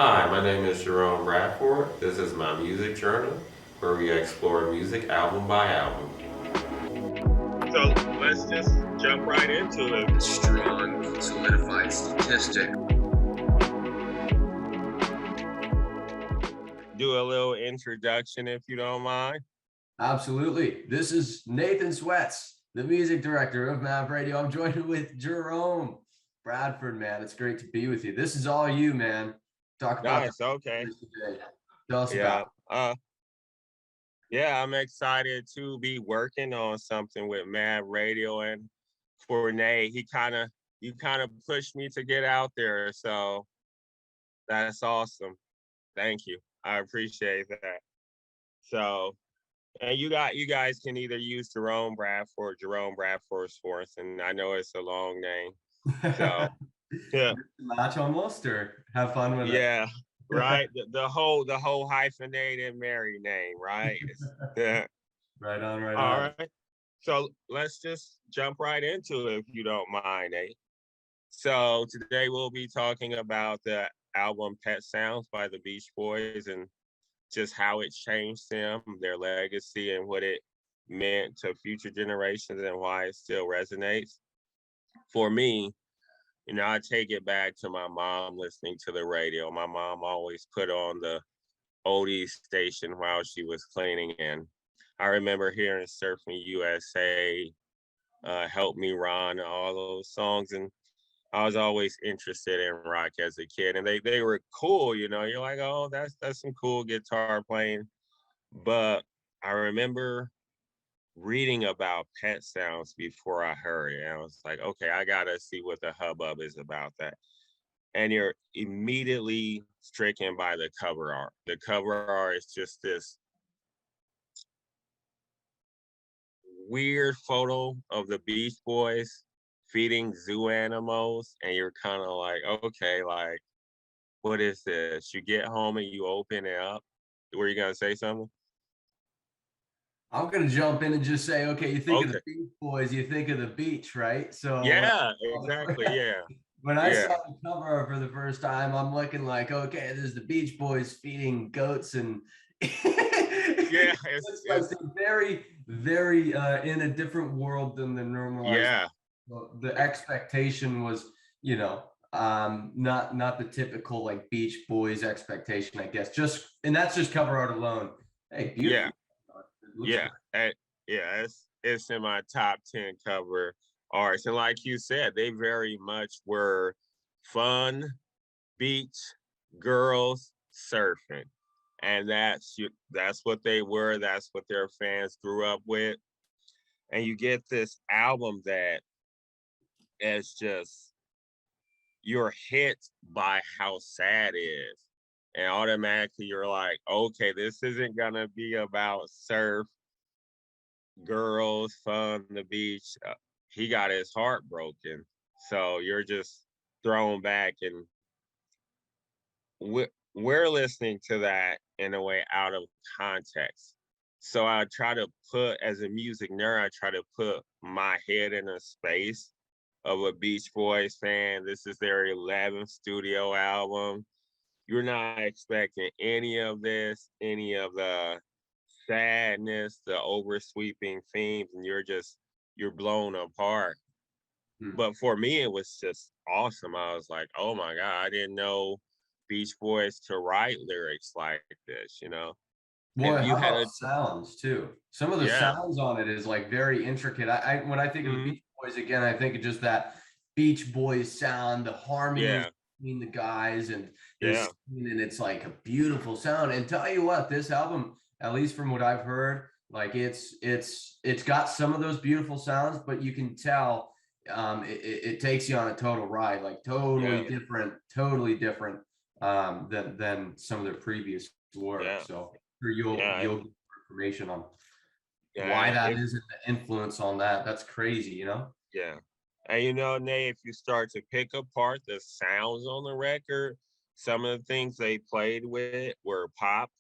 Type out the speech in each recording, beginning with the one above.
Hi, my name is Jerome Bradford. This is my music journal where we explore music album by album. So let's just jump right into it. Strong, solidified statistic. Do a little introduction if you don't mind. Absolutely. This is Nathan Sweats, the music director of Mav Radio. I'm joined with Jerome Bradford, man. It's great to be with you. This is all you, man. Talk about Nice. Okay. today. Tell us Yeah. about Yeah, I'm excited to be working on something with Mad Radio and for Nate. You kind of pushed me to get out there. So that's awesome. Thank you. I appreciate that. So and you guys can either use Jerome Bradford Sports, and I know it's a long name. So yeah, match almost or have fun with it. yeah, right. The whole hyphenated married name, right? Yeah. Right on, right All on. right. So let's just jump right into it if you don't mind, eh? So today we'll be talking about the album Pet Sounds by the Beach Boys and just how it changed them, their legacy, and what it meant to future generations and why it still resonates. For me, I take it back to my mom listening to the radio. My mom always put on the oldies station while she was cleaning. And I remember hearing Surfing USA, Help Me Ron, all those songs. And I was always interested in rock as a kid. And they were cool, You're like, oh, that's some cool guitar playing. But I remember reading about Pet Sounds before I heard it. And I was like, okay, I gotta see what the hubbub is about that. And you're immediately stricken by the cover art. The cover art is just this weird photo of the Beach Boys feeding zoo animals, and you're kind of like, okay, like, what is this? You get home and you open it up. Were you gonna say something? I'm gonna jump in and just say, okay, you think of Okay. the Beach Boys, you think of the beach, right? So Yeah, exactly. Yeah. when I Yeah. saw the cover for the first time, I'm looking like, okay, there's the Beach Boys feeding goats and Yeah. it's like they're very, very in a different world than the normalized. Yeah. The expectation was, not the typical like Beach Boys expectation, I guess. And that's just cover art alone. Hey, Yeah. beautiful. Yeah, it's in my top 10 cover arts. And like you said, they very much were fun, beach, girls, surfing. And that's what they were. That's what their fans grew up with. And you get this album that is just you're hit by how sad it is. And automatically you're like, okay, this isn't gonna be about surf girls, fun, the beach. He got his heart broken. So you're just thrown back, and we're listening to that in a way out of context. So I try to put, as a music nerd, I try to put my head in a space of a Beach Boys fan. This is their 11th studio album. You're not expecting any of this, any of the sadness, the oversweeping themes, and you're blown apart. But for me, it was just awesome. I was like, oh my God, I didn't know Beach Boys to write lyrics like this. Boy, If how you had about a sounds too? Some of the yeah, sounds on it is like very intricate. I when I think of the mhm, Beach Boys again, I think of just that Beach Boys sound, the harmonies yeah, between the guys and yeah, this, and it's like a beautiful sound. And tell you what, this album, at least from what I've heard, like it's got some of those beautiful sounds, but you can tell it takes you on a total ride, like yeah, totally different than some of their previous work. yeah, So sure you'll yeah, get information on why yeah. that is and the influence on that. That's crazy. Yeah. And Nate, if you start to pick apart the sounds on the record, some of the things they played with were pop,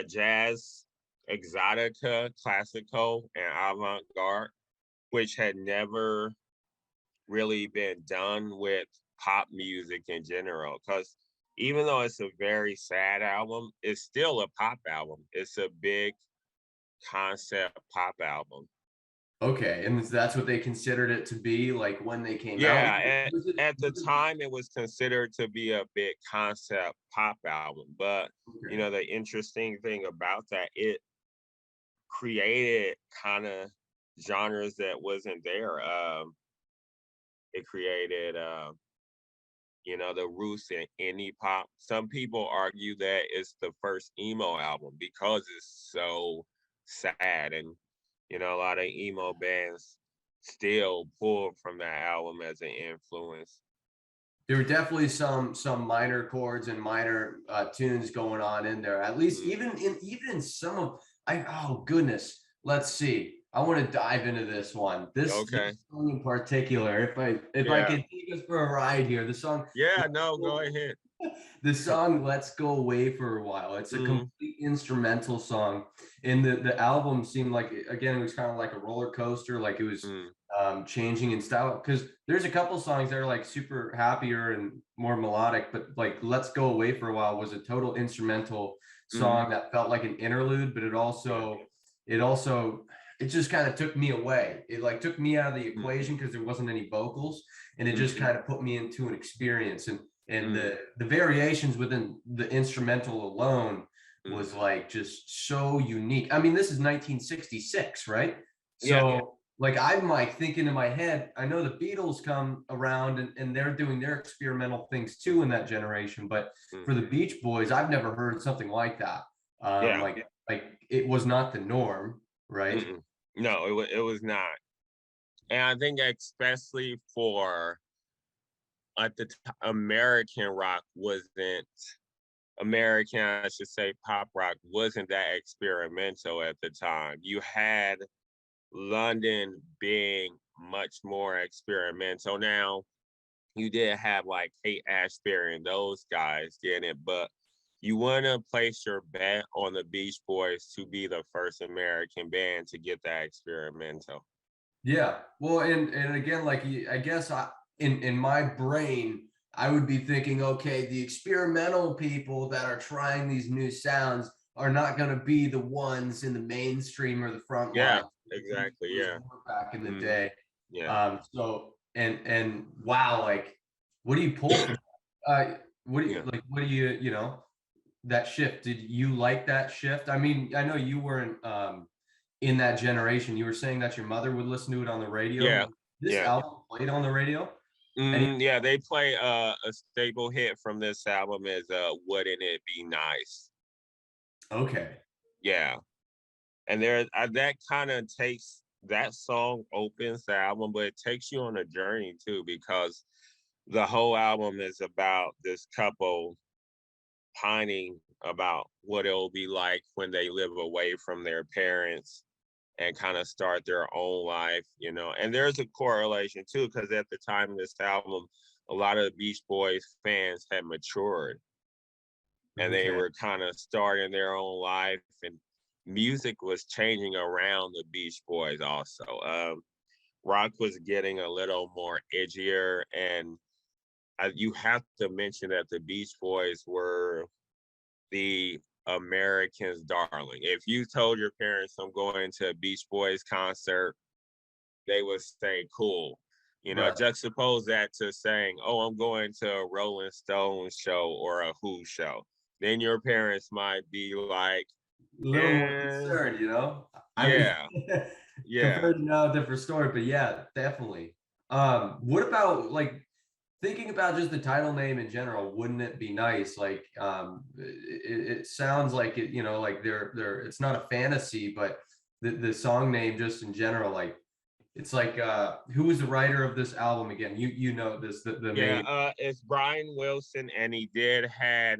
jazz, exotica, classical, and avant-garde, which had never really been done with pop music in general. Because even though it's a very sad album, it's still a pop album. It's a big concept pop album. Okay, and that's what they considered it to be, like, when they came out? Yeah, at the Was it time it was considered to be a big concept pop album, but you okay. know the interesting thing about that, it created kind of genres that wasn't there. It created you know, the roots in indie pop. Some people argue that it's the first emo album because it's so sad, and you know, a lot of emo bands still pull from that album as an influence. There were definitely some minor chords and minor tunes going on in there. At least Mm. even in some of oh goodness, let's see. I want to dive into this one. Okay. This song in particular, if I Yeah. could take us for a ride here, the song Yeah, no, go ahead. the song "Let's Go Away for a While." It's a Mm, complete instrumental song, and the album seemed like, again, it was kind of like a roller coaster, like it was mm, changing in style. Because there's a couple songs that are like super happier and more melodic, but like "Let's Go Away for a While" was a total instrumental mm, song that felt like an interlude, but yeah. it also it just kind of took me away. It like took me out of the Mm, equation because there wasn't any vocals, and it just mm, kind of put me into an experience. And mm, the variations within the instrumental alone mm. was like just so unique. I mean, this is 1966, right? Yeah. So like I'm like thinking in my head, I know the Beatles come around and they're doing their experimental things too in that generation, but Mm, for the Beach Boys, I've never heard something like that. yeah. Like it was not the norm, right? Mm-mm. No, it was not. And I think especially for at the American rock wasn't American, I should say, pop rock wasn't that experimental at the time. You had London being much more experimental. Now, you did have like Kate Ashbury and those guys getting it, but you want to place your bet on the Beach Boys to be the first American band to get that experimental. Yeah. Well, and again, like I guess in my brain, I would be thinking, okay, the experimental people that are trying these new sounds are not going to be the ones in the mainstream or the front Yeah, line. The Beach exactly. Boys Yeah. were back in the Mm, day. yeah. So and wow, like what do you pull from what do you Yeah. like what do you know that shift? Did you like that shift? I mean, I know you weren't in that generation. You were saying that your mother would listen to it on the radio. Yeah. This Yeah. album played on the radio? Any Yeah, they play a staple hit from this album is Wouldn't It Be Nice? okay. Yeah. And there that kind of takes that song opens the album, but it takes you on a journey too, because the whole album is about this couple pining about what it'll be like when they live away from their parents and kind of start their own life, you know. And there's a correlation too, because at the time of this album, a lot of the Beach Boys fans had matured and they Okay. were kind of starting their own life, and music was changing around the Beach Boys also. Rock was getting a little more edgier, and you have to mention that the Beach Boys were the Americans' darling. If you told your parents I'm going to a Beach Boys concert, they would say, cool. You know, Right. juxtapose that to saying, oh, I'm going to a Rolling Stones show or a Who show. Then your parents might be like, A little more eh, concerned, you know? I mean, yeah, yeah. compared to now, different story, but yeah, definitely. What about like thinking about just the title name in general? Wouldn't it be nice? Like, it sounds like it, you know, like they're it's not a fantasy, but the song name just in general, like it's like who was the writer of this album again? You know this the Yeah, main it's Brian Wilson, and he did have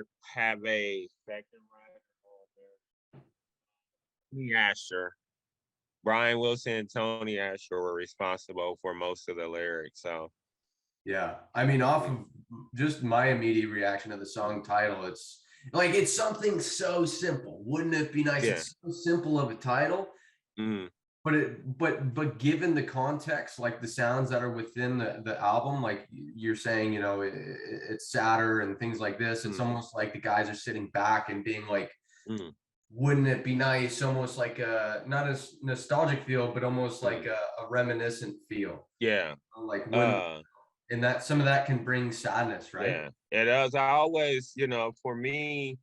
a second writer on there, Tony Asher. Brian Wilson and Tony Asher were responsible for most of the lyrics. So yeah. I mean, off mm, of just my immediate reaction to the song title, it's like it's something so simple. Wouldn't it be nice? yeah, It's so simple of a title, mm, but given the context, like the sounds that are within the album, like you're saying, you know, it's sadder and things like this. It's almost like the guys are sitting back and being like, Mm, wouldn't it be nice? Almost like a not as nostalgic feel, but almost like mm. a reminiscent feel. Yeah. Like when Uh, and that some of that can bring sadness, right? yeah. It does. I always, you know, for me,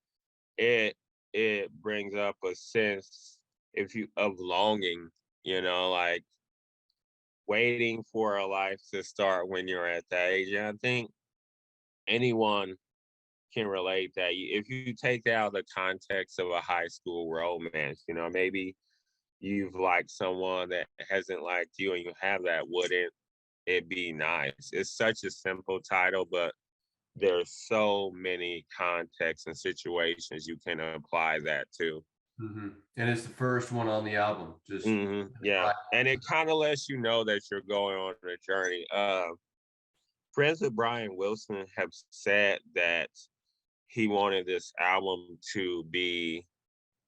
it it brings up a sense if you of longing, you know, like waiting for a life to start when you're at that age. And I think anyone can relate that. If you take out the context of a high school romance, you know, maybe you've liked someone that hasn't liked you and you have that, wouldn't it be nice? It's such a simple title, but there's so many contexts and situations you can apply that to. And it's the first one on the album. Just Yeah, and it kind of lets you know that you're going on a journey. Friends with Brian Wilson have said that he wanted this album to be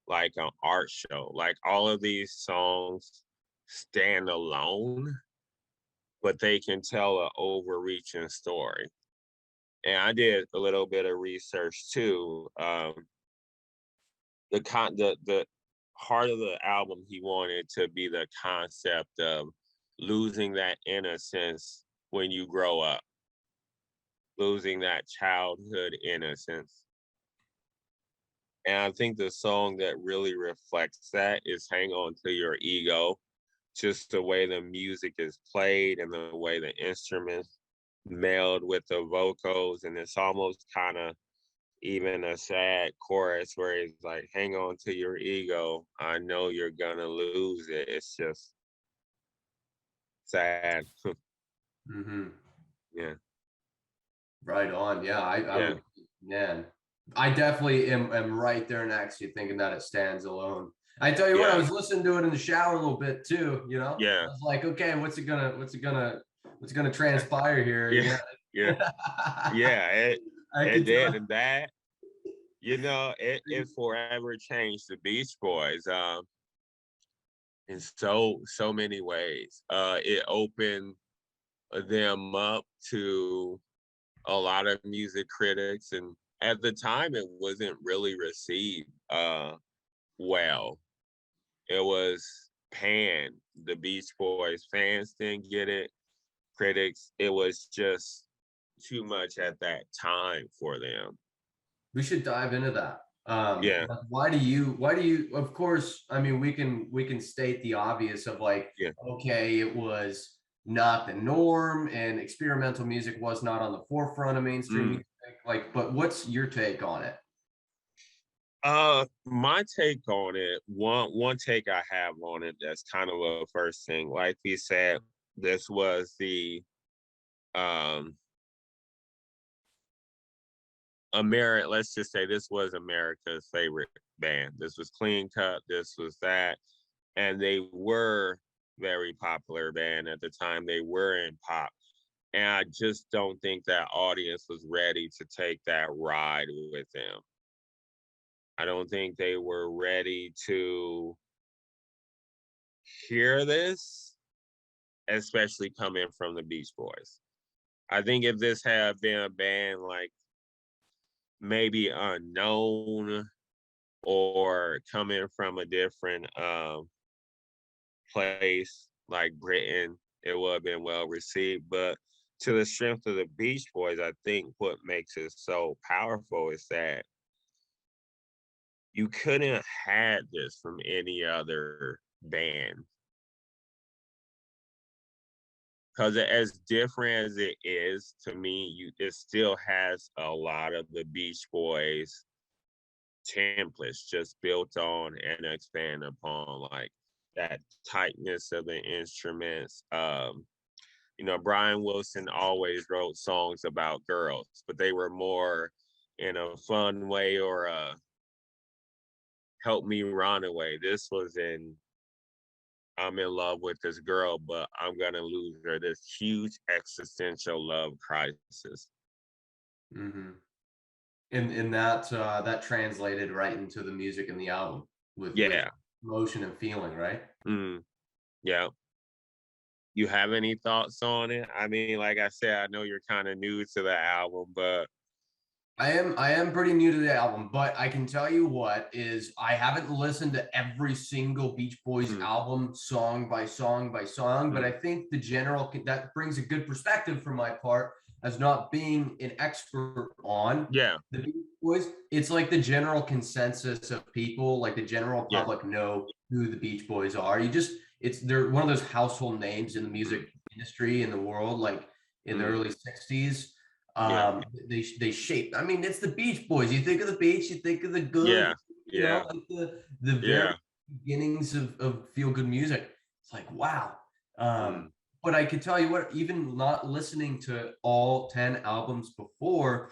like an art show. Like all of these songs stand alone, but they can tell an overreaching story. And I did a little bit of research too. The heart of the album he wanted to be the concept of losing that innocence when you grow up, losing that childhood innocence. And I think the song that really reflects that is Hang On to Your Ego. Just the way the music is played and the way the instruments meld with the vocals. And it's almost kind of even a sad chorus where it's like, hang on to your ego. I know you're gonna lose it. It's just sad. Mm-hmm. Yeah. Right on. Yeah, I Yeah. would, man. I definitely am right there next to you, thinking that it stands alone. I tell you what, I Yeah. was listening to it in the shower a little bit too, you know. I Yeah. was like, okay, what's it gonna transpire here? Yeah. Yeah. Yeah. Yeah. I It could did. tell. And that, you know, it forever changed the Beach Boys. In so many ways. It opened them up to a lot of music critics, and at the time it wasn't really received well. It was panned. The Beach Boys fans didn't get it. Critics, it was just too much at that time for them. We should dive into that. Yeah, Like, why do you, of course, I mean, we can state the obvious of like, yeah. okay, it was not the norm and experimental music was not on the forefront of mainstream Mm. music. Like, but what's your take on it? My take on it, one take I have on it that's kind of a first thing. Like we said, this was the um let's just say this was America's favorite band. This was Clean Cut, this was that. And they were very popular band at the time. They were in pop. And I just don't think that audience was ready to take that ride with them. I don't think they were ready to hear this, especially coming from the Beach Boys. I think if this had been a band like maybe Unknown or coming from a different place like Britain, it would have been well received. But to the strength of the Beach Boys, I think what makes it so powerful is that you couldn't had this from any other band. Because as different as it is to me, it still has a lot of the Beach Boys templates just built on and expand upon, like that tightness of the instruments. You know, Brian Wilson always wrote songs about girls, but they were more in a fun way or a help me run away. This was in I'm in love with this girl, but I'm gonna lose her. This huge existential love crisis. Mm-hmm. And that translated right into the music in the album with Yeah. emotion and feeling, right? Mm. Yeah. You have any thoughts on it? I mean, like I said, I know you're kind of new to the album, but I am pretty new to the album, but I can tell you what is I haven't listened to every single Beach Boys Mm. album song by song by song, but I think the general that brings a good perspective from my part as not being an expert on yeah, the Beach Boys. It's like the general consensus of people, like the general yeah, public know who the Beach Boys are. They're one of those household names in the music industry in the world, like in the early 60s. yeah, They shape. I mean, it's the Beach Boys. You think of the beach, you think of the good, yeah, yeah, like the very yeah. beginnings of feel good music. It's like wow. Mm. But I could tell you what, even not listening to all 10 albums before,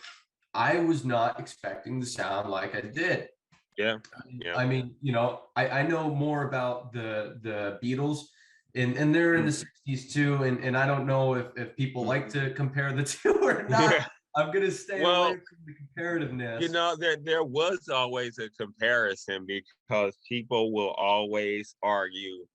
I was not expecting to sound like I did. Yeah, yeah. I mean, I know more about the Beatles, and they're in the Mm. 60s too, and I don't know if people like to compare the two or not. Yeah. I'm gonna stay away Well, from the comparativeness. there was always a comparison because people will always argue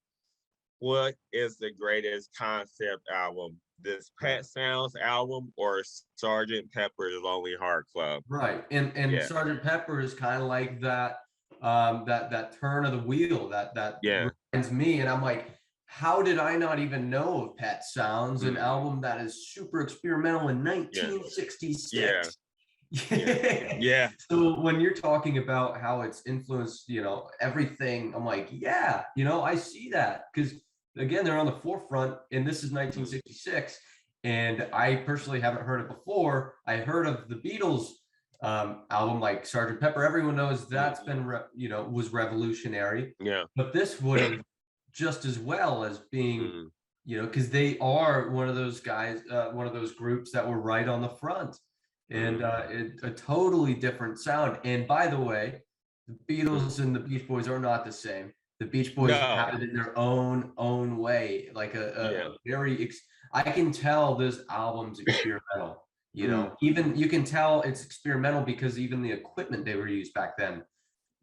what is the greatest concept album, this Pet Sounds album or Sergeant Pepper's Lonely Heart Club? Right. And Yeah, Sergeant Pepper is kind of like that that turn of the wheel that yeah, reminds me. And I'm like, how did I not even know of Pet Sounds, an mm, album that is super experimental in yeah, yeah, 1966? yeah, yeah, So when you're talking about how it's influenced, everything, I'm like, yeah, I see that because again, they're on the forefront, and this is mm, 1966, and I personally haven't heard it before. I heard of the Beatles album, like Sergeant Pepper. Everyone knows that's mm, been, was revolutionary, yeah, but this would have just as well as being, mm, because they are one of those guys, one of those groups that were right on the front and mm, a totally different sound. And by the way, the mm. Beatles and the Beach Boys are not the same. The Beach Boys No, have it in their own way, like yeah, a very. I can tell this album's experimental. mm, Even you can tell it's experimental because even the equipment they were used back then,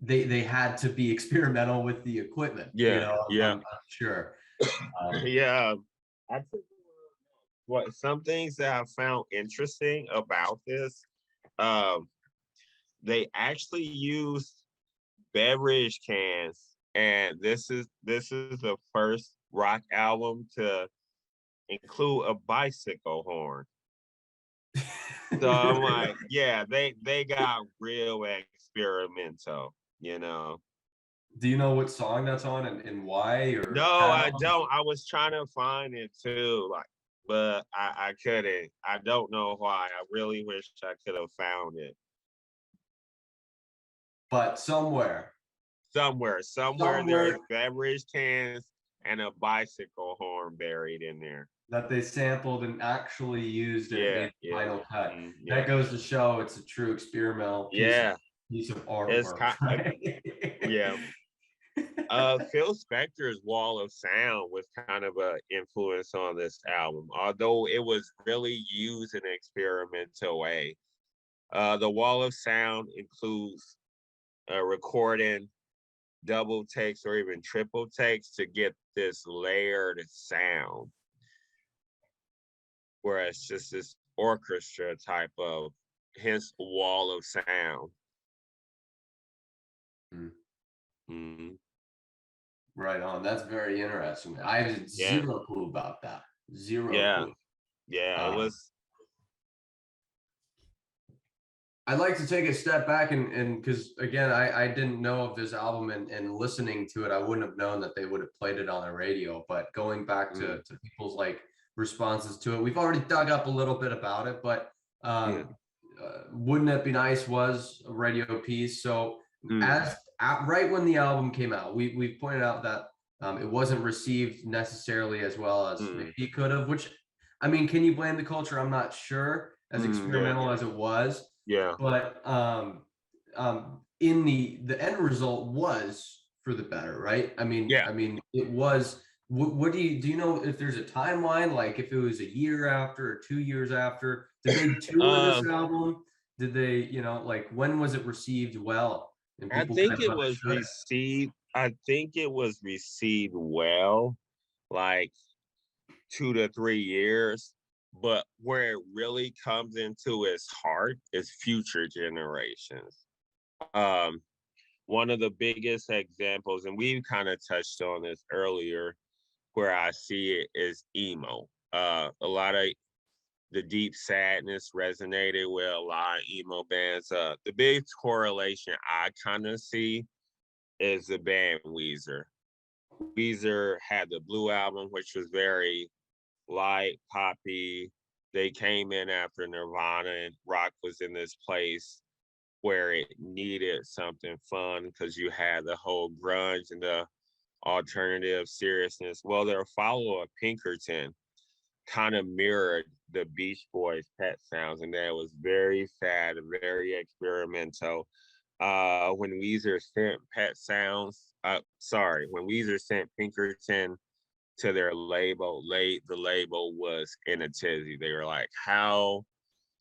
they had to be experimental with the equipment. yeah, yeah, I'm sure. Um, yeah. I think what some things that I found interesting about this, um, they actually use beverage cans, and this is the first rock album to include a bicycle horn. So I'm like, yeah, they got real experimental. Do you know what song that's on and why or No, I how? don't. I was trying to find it too, like, but I couldn't. I don't know why. I really wish I could have found it. But somewhere, Somewhere there's somewhere beverage cans and a bicycle horn buried in there. that they sampled and actually used and it Yeah, made the yeah, final cut. yeah, That goes to show it's a true experimental yeah. piece of It's artwork, kind, right? yeah. Phil Spector's Wall of Sound was kind of a influence on this album, although it was really used in an experimental way. The Wall of Sound includes recording double takes or even triple takes to get this layered sound, whereas just this orchestra type of, hence Wall of Sound. Mm, Mhm. right on. That's very interesting. I have Yeah, zero clue about that. Zero yeah, clue. yeah. It Um, was. I'd like to take a step back and because again, I didn't know of this album and listening to it, I wouldn't have known that they would have played it on the radio. But going back Mm, to people's like responses to it, we've already dug up a little bit about it, but yeah. Wouldn't It Be Nice was a radio piece. So Mm, right when the album came out, we pointed out that it wasn't received necessarily as well as mm, maybe it could have, which I mean, can you blame the culture? I'm not sure, as yeah, experimental as it was. yeah, But in the end result was for the better, right? yeah. It was. What do you know if there's a timeline, like if it was a year after or 2 years after? Did they tour this Um, album? Did they, like when was it received well and I people think kind of it was understood it? received. I think it was received well. like 2 to 3 years. But where it really comes into its heart is future generations. Um, One of the biggest examples, and we kind of touched on this earlier, where I see it is emo. A lot of the deep sadness resonated with a lot of emo bands. The big correlation I kind of see is the band Weezer. Weezer had the Blue album, which was very light, poppy. They came in after Nirvana, and rock was in this place where it needed something fun because you had the whole grunge and the alternative seriousness. Well, their follow-up, Pinkerton, kind of mirrored the Beach Boys' Pet Sounds, and that was very sad, very experimental. When Weezer sent when Weezer sent Pinkerton to their label, the label was in a tizzy. They were like, "How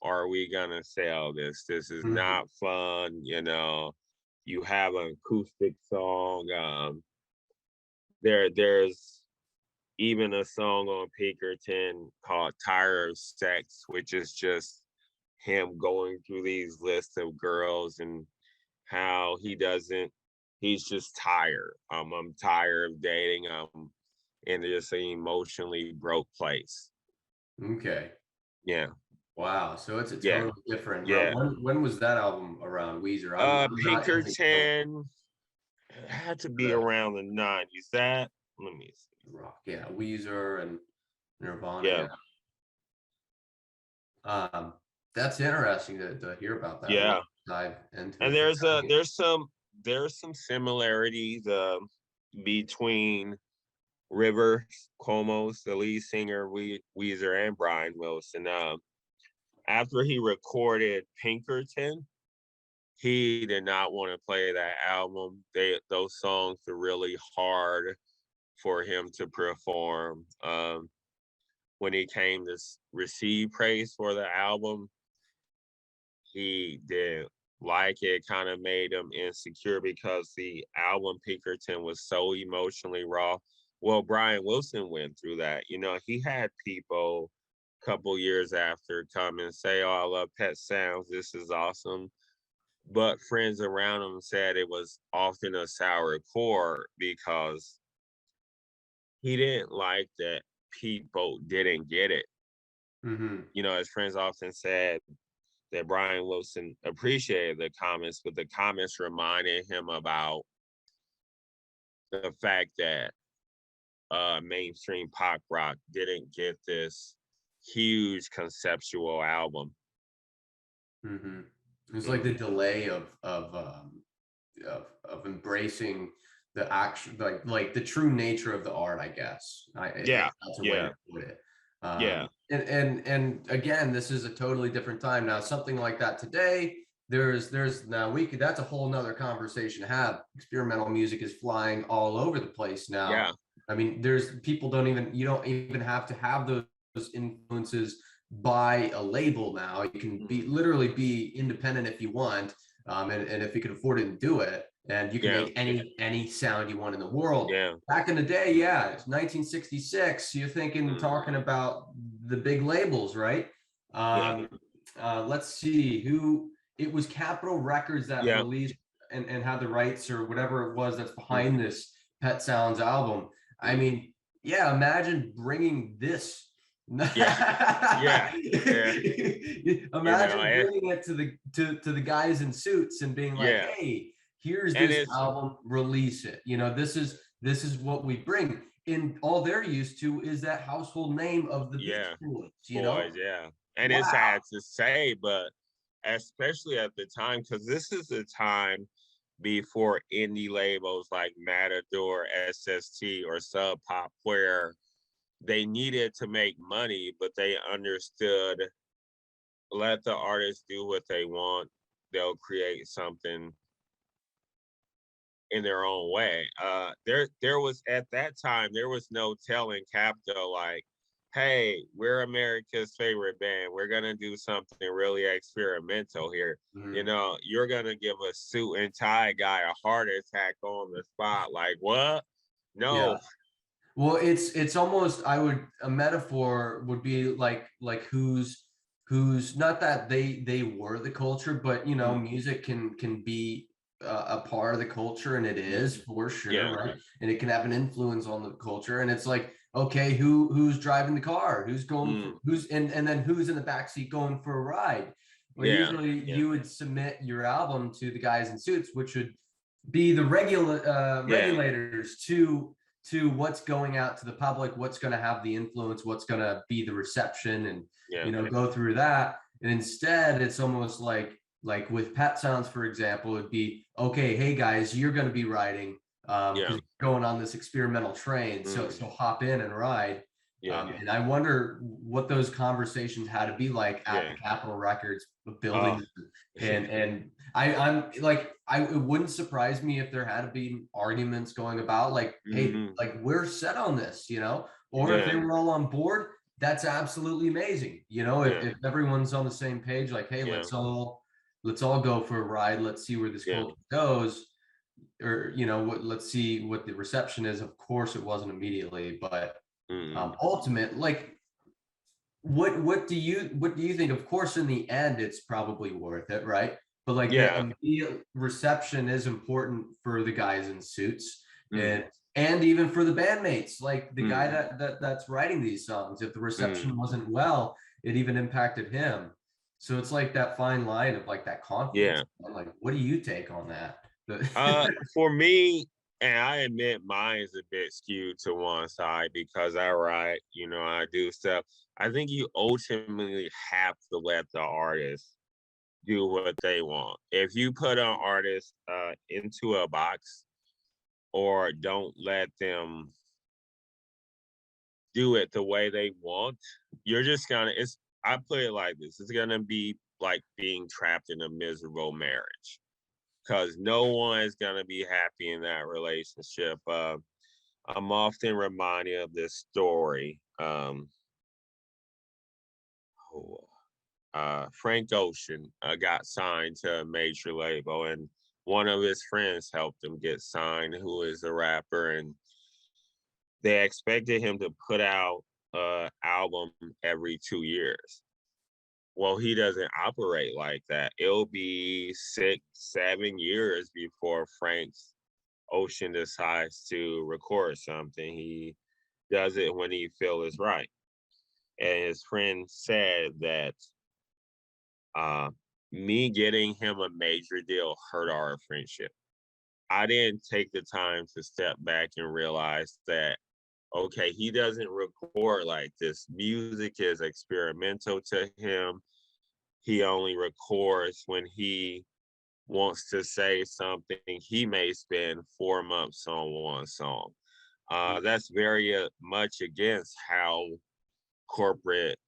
are we gonna sell this? This is Mhm. not fun." You have an acoustic song. There's even a song on Pinkerton called "Tired of Sex," which is just him going through these lists of girls and how he's just tired. I'm tired of dating. In just an emotionally broke place. Okay. Yeah, Wow. So it's a yeah, totally different realm. yeah. When was that album around, Weezer? I'm not into Pinkerton had to be the around the 90s. Let me see. rock. Yeah, Weezer and Nirvana. Yeah, Yeah. Um, that's interesting to hear about that. We'll yeah. dive into And it. there's some similarities between Rivers Cuomo's, the lead singer, Weezer, and Brian Wilson. After he recorded Pinkerton, he did not want to play that album. Those songs were really hard for him to perform. When he came to receive praise for the album, he didn't like it. Kind of made him insecure because the album Pinkerton was so emotionally raw. Well, Brian Wilson went through that. He had people a couple years after come and say, "Oh, I love Pet Sounds. This is awesome." But friends around him said it was often a sour core because he didn't like that people didn't get it. Hmm. His friends often said that Brian Wilson appreciated the comments, but the comments reminded him about the fact that mainstream pop rock didn't get this huge conceptual album. Hmm. It's like the Mhm. delay of embracing the action, like the true nature of the art, I guess. Yeah, That's a way to yeah, put it. yeah, And again, this is a totally different time now. Something like that today, there's now we could that's a whole nother conversation to have. Experimental music is flying all over the place now. yeah, I mean, there's people don't even you don't even have to have those influences by a label now. You can be mhm, literally be independent if you want, and if you can afford it and do it, and you can yeah, make any sound you want in the world. yeah, Back in the day, yeah, it's 1966. You're thinking talking mhm, about the big labels, right? yeah, Um, let's see who it was. Capitol Records that yeah, released and had the rights or whatever it was that's behind mhm, this Pet Sounds album. I mhm, mean, yeah, imagine bringing this. yeah, yeah, yeah. Imagine And, bringing it to the guys in suits and being like, yeah, "Hey, here's and this it's album, release it." This is what we bring. And all they're used to is that household name of the Beach yeah, Boys. boys, yeah, and it's Wow. sad to say, but especially at the time, because this is the time before indie labels like Matador, SST, or Sub Pop, where they needed to make money, but they understood let the artists do what they want. They'll create something in their own way. There was at that time there was no telling Capitol like, "Hey, we're America's favorite band. We're gonna do something really experimental here. Mhm. You're gonna give a suit and tie guy a heart attack on the spot. Like what? Yeah. No, Well, it's almost, a metaphor would be like who's not that they were the culture, but music can be a part of the culture, and it is for sure, Yeah, right? And it can have an influence on the culture, and it's like, okay, who's driving the car, who's going for, who's and then who's in the backseat going for a ride. Well, yeah, usually yeah, you would submit your album to the guys in suits, which would be the yeah, regulators to what's going out to the public, what's going to have the influence, what's going to be the reception, and yeah, go through that. And instead, it's almost like with Pet Sounds, for example, it'd be, okay, hey guys, you're going to be riding, yeah, because you're going on this experimental train, so hop in and ride. yeah, And I wonder what those conversations had to be like at yeah. the Capitol Records Oh, building. And I'm like, it wouldn't surprise me if there had been arguments going about like, hey, mhm, like we're set on this, or if yeah, they were all on board, that's absolutely amazing. yeah, If everyone's on the same page, like, hey, yeah, let's all go for a ride. Let's see where this yeah, culture goes. Or, let's see what the reception is. Of course, it wasn't immediately, but mhm, ultimate, like, what do you think? Of course, in the end, it's probably worth it, right? But like the yeah, immediate reception is important for the guys in suits, mm, and even for the bandmates, like the guy mm, that's writing these songs. If the mm, reception wasn't well, it even impacted him. So it's like that fine line of like that confidence. yeah. I'm like, what do you take on that? For me, and I admit mine is a bit skewed to one side because I write, I do stuff. I think you ultimately have to let the artist do what they want. If you put an artist into a box or don't let them do it the way they want, you're just gonna it's I put it like this, it's gonna be like being trapped in a miserable marriage because no one is gonna be happy in that relationship. I'm often reminded of this story. Frank Ocean got signed to a major label, and one of his friends helped him get signed, who is a rapper, and they expected him to put out an album every 2 years. Well, he doesn't operate like that. It'll be 6, 7 years before Frank's Ocean decides to record something. He does it when he feels is right. And his friend said that uh, me getting him a major deal hurt our friendship. I didn't take the time to step back and realize that, okay, he doesn't record like this. Music is experimental to him. He only records when he wants to say something. He may spend 4 months on one song. That's very much against how corporate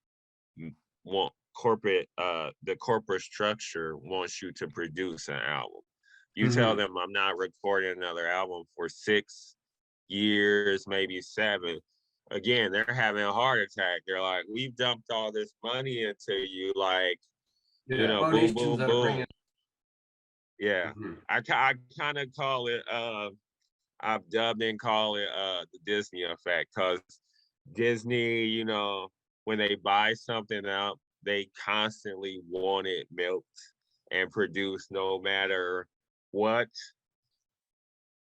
want the corporate structure wants you to produce an album. You tell Mhm. them I'm not recording another album for 6 years, maybe 7. Again, they're having a heart attack. They're like, we've dumped all this money into you, like, Yeah, boom, donations boom, that are boom. bringing. Yeah. Mhm. I kind of call it, I've dubbed and call it the Disney effect because Disney, when they buy something out, they constantly want it milked and produced no matter what.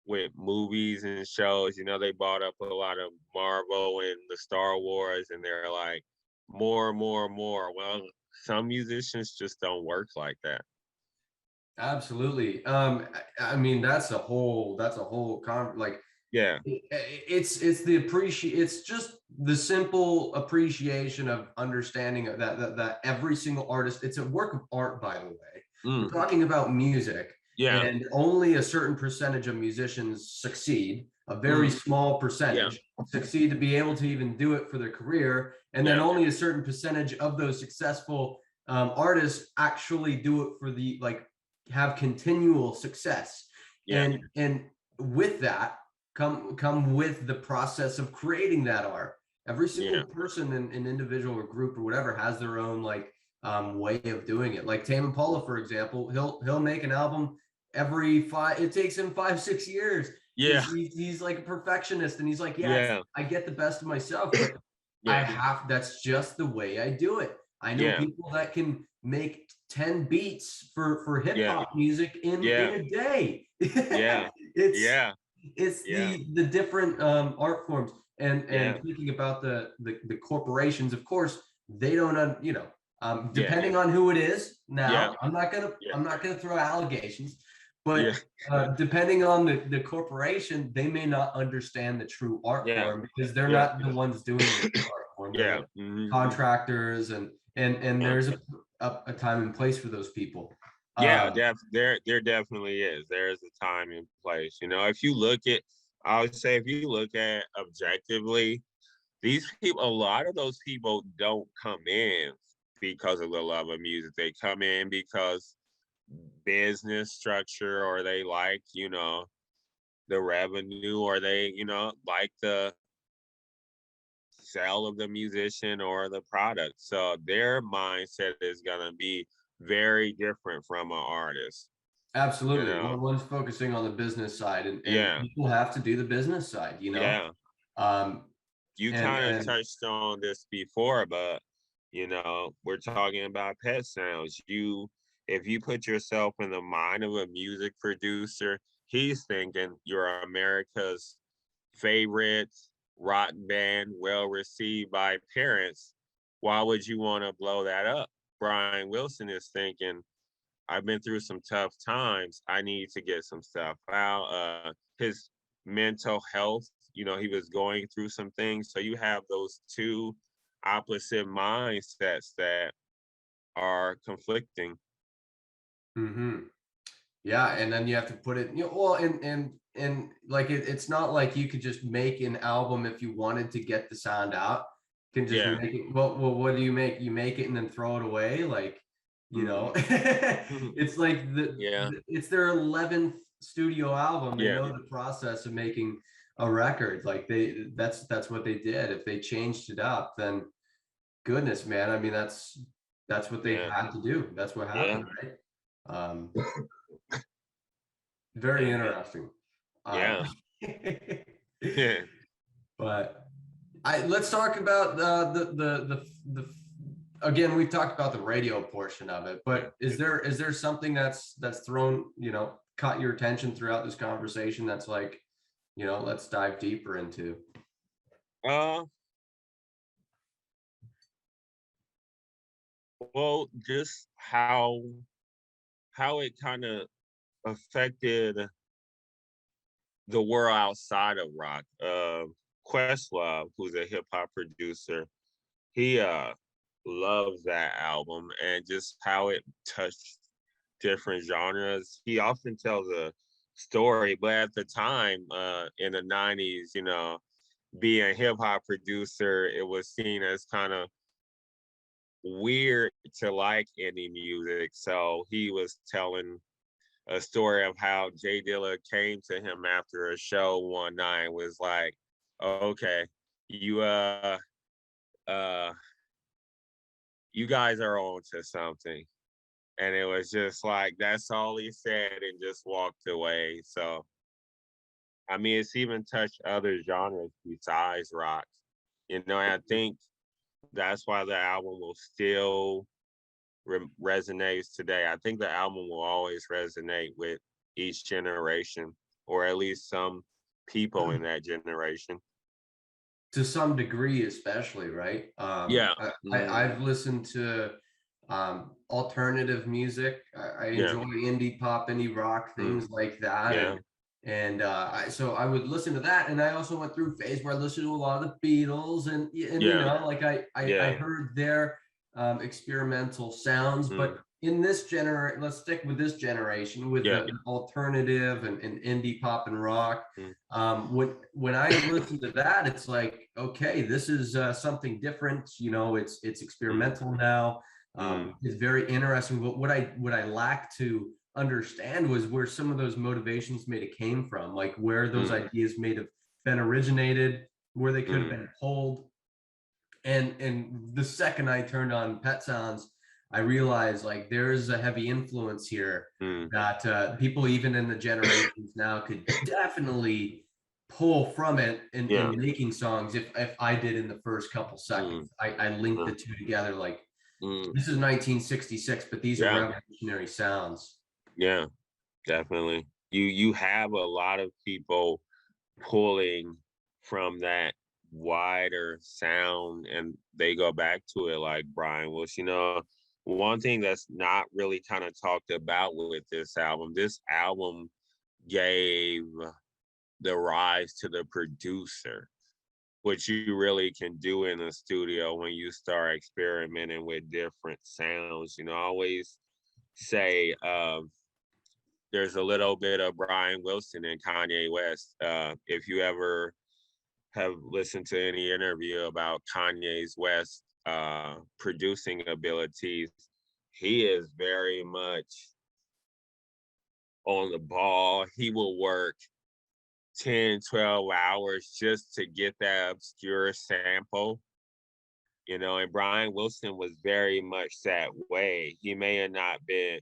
With movies and shows, they bought up a lot of Marvel and the Star Wars, and they're like, more, more, more. Well, some musicians just don't work like that. Absolutely. I mean, like, Yeah, it's just the simple appreciation of understanding of that every single artist, it's a work of art, by the way. We're mm, talking about music, yeah, and only a certain percentage of musicians succeed. A very mm, small yeah, percentage succeed to be able to even do it for their career, and then yeah, only a certain percentage of those successful artists actually do it for the like have continual success. yeah, And with that come with the process of creating that art. Every single yeah, person in an individual or group or whatever has their own like way of doing it. Like Tame Impala, for example, he'll make an album every 5. It takes him 5-6 years. Yeah. He's like a perfectionist, and he's like, yeah, Yeah. I get the best of myself, but Yeah. that's just the way I do it. I know Yeah. people that can make 10 beats for hip Yeah. hop music in Yeah. a day. Yeah. It's Yeah. it's Yeah. the different art forms, Yeah. and thinking about the corporations, of course, they don't Yeah. depending on who it is. Yeah. Now, Yeah. I'm not gonna throw allegations, but Yeah. depending on the corporation, they may not understand the true art Yeah. form because they're Yeah. not the ones doing the true art form. They're Yeah. the Mhm. contractors, and Yeah. there's a time and place for those people. Yeah, Um, there definitely is. There is a time and place. If you look at, I would say, if you look at objectively, these people, a lot of those people don't come in because of the love of music. They come in because business structure, or they like, the revenue, or they, like the sale of the musician or the product. So their mindset is gonna be very different from an artist. You Absolutely. know, One's focusing on the business side, and yeah, people have to do the business side, yeah. Um, You and kind of and touched on this before, but we're talking about pet sounds. If you put yourself in the mind of a music producer, he's thinking you're America's favorite rock band, well received by parents. Why would you want to blow that up? Brian Wilson is thinking, I've been through some tough times. I need to get some stuff out. His mental health, he was going through some things. So you have those two opposite mindsets that are conflicting. mhm. Yeah, and then you have to put it, well, and like it's not like you could just make an album if you wanted to get the sound out. You can just Yeah. make it. Well, what do you make? You make it and then throw it away, like Mhm. it's like Yeah. it's their 11th studio album. They Yeah. know the process of making a record. Like that's what they did. If they changed it up, then goodness, man. I mean, that's what they Yeah. had to do. That's what Yeah. happened, right? Um, Very And interesting. Um, yeah. Yeah. but let's talk about again, we've talked about the radio portion of it, but is there something that's thrown, caught your attention throughout this conversation that's like, let's dive deeper into? Uh, well, just how it kind of affected the world outside of rock. Questlove, who's a hip hop producer, he loves that album and just how it touched different genres. He often tells a story, but at the time, in the 90s, being a hip hop producer, it was seen as kind of weird to like indie music. So he was telling a story of how Jay Dilla came to him after a show one night and was like, okay, you uh you guys are on to something. And it was just like that's all he said and just walked away. So I mean it's even touched other genres besides rock. And I think that's why the album will still resonates today. I think the album will always resonate with each generation, or at least some people in that generation. To some degree, especially, right? Yeah. I've listened to alternative music. I Yeah. enjoy indie pop, indie rock, Mm. things like that, Yeah. and so I would listen to that, and I also went through a phase where I listened to a lot of the Beatles, and Yeah. like I Yeah. heard their experimental sounds, Mm. but in this generation, let's stick with this generation with Yeah. the alternative and indie pop and rock. Mm. When I listen to that, it's like, okay, this is something different. It's experimental now. Mm. It's very interesting. But what I lack to understand was where some of those motivations may have came from, like where those Mm. ideas may have been originated, where they could have Mm. been pulled. And the second I turned on Pet Sounds, I realized like there's a heavy influence here that people even in the generations now could definitely pull from it in making songs if I did in the first couple seconds. I linked the two together like this is 1966, but these are revolutionary sounds. Yeah, definitely. You have a lot of people pulling from that wider sound and they go back to it like Brian Wilson. You know, one thing that's not really kind of talked about with this album gave the rise to the producer, which you really can do in the studio when you start experimenting with different sounds. You know, I always say there's a little bit of Brian Wilson and Kanye West. If you ever have listened to any interview about Kanye's West producing abilities, he is very much on the ball. He will work 10, 12 hours just to get that obscure sample. You know, and Brian Wilson was very much that way. He may have not been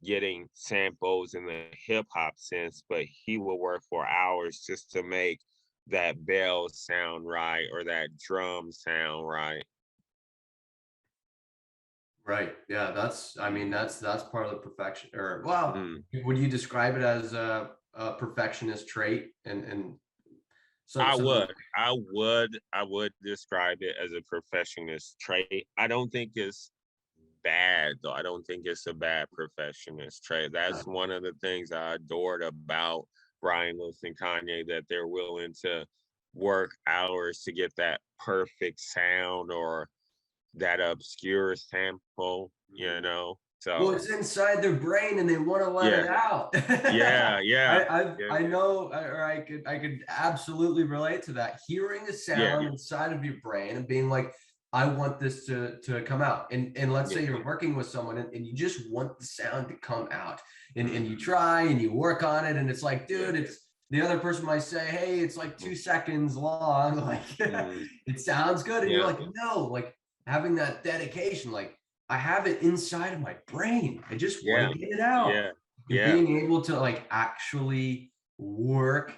getting samples in the hip hop sense, but he will work for hours just to make that bell sound right or that drum sound right. Right. Yeah. I mean, that's part of the perfection. Or well, would you describe it as a perfectionist trait? And I would describe it as a perfectionist trait. I don't think it's bad though. I don't think it's a bad perfectionist trait. That's one of the things I adored about Brian Wilson, Kanye, that they're willing to work hours to get that perfect sound or that obscure sample, you know. Well, So it's inside their brain and they want to let it out. I know, or I could absolutely relate to that. Hearing a sound inside of your brain and being like, I want this to come out. And let's say you're working with someone and you just want the sound to come out. And you try and you work on it, and it's like, dude, it's the other person might say, hey, it's like 2 seconds long. Like it sounds good. And you're like, no, like having that dedication, like I have it inside of my brain. I just want to get it out. Being able to like actually work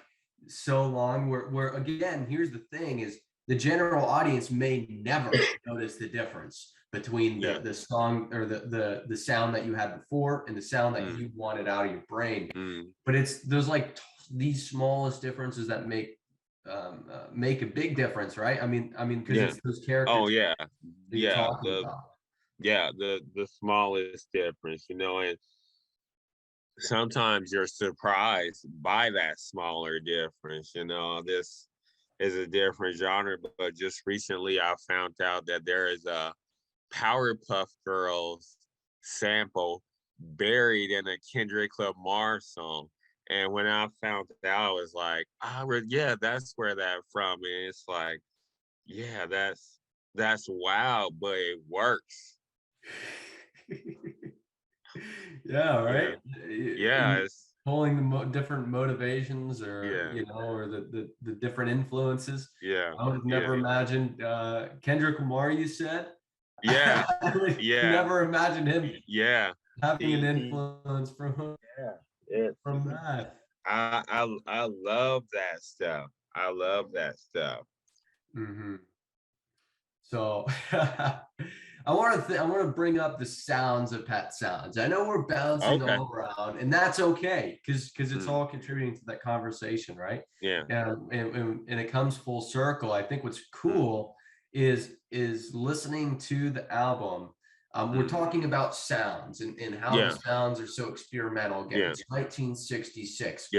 so long where again, here's the thing is the general audience may never notice the difference between the song or the sound that you had before and the sound that you wanted out of your brain. But it's those like these smallest differences that make a big difference, right? I mean, because it's those characters. Oh yeah, yeah. The smallest difference, you know, and sometimes you're surprised by that smaller difference. You know, this is a different genre, but just recently I found out that there is a Powerpuff Girls sample buried in a Kendrick Lamar song. And when I found that out, I was like, yeah, that's where that from. And it's like, yeah, that's wild, but it works. Yeah, right. It's pulling the different motivations or you know, or the different influences. I would have never imagined Kendrick Lamar, you said. I would never imagine him having an influence from from that. I love that stuff. I love that stuff. So I want to bring up the sounds of Pet Sounds. I know we're bouncing all around, and that's okay because it's all contributing to that conversation, right? And it comes full circle. I think what's cool is listening to the album. We're talking about sounds and how the sounds are so experimental. Again, it's 1966.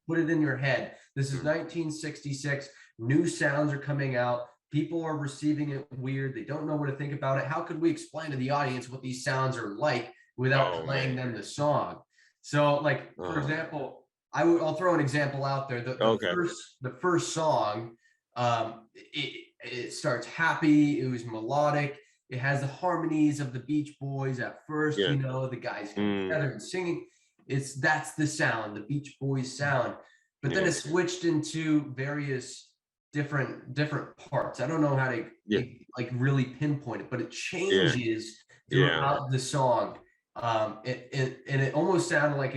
Put it in your head. This is 1966. New sounds are coming out. People are receiving it weird. They don't know what to think about it. How could we explain to the audience what these sounds are like without playing them the song? So, like, for example, I'll throw an example out there. The first song, it starts happy. It was melodic. It has the harmonies of the Beach Boys at first. You know, the guys come together and singing. That's the sound, the Beach Boys sound. But then it switched into various different parts. I don't know how to like really pinpoint it, but it changes Yeah. throughout the song. And it almost sounded like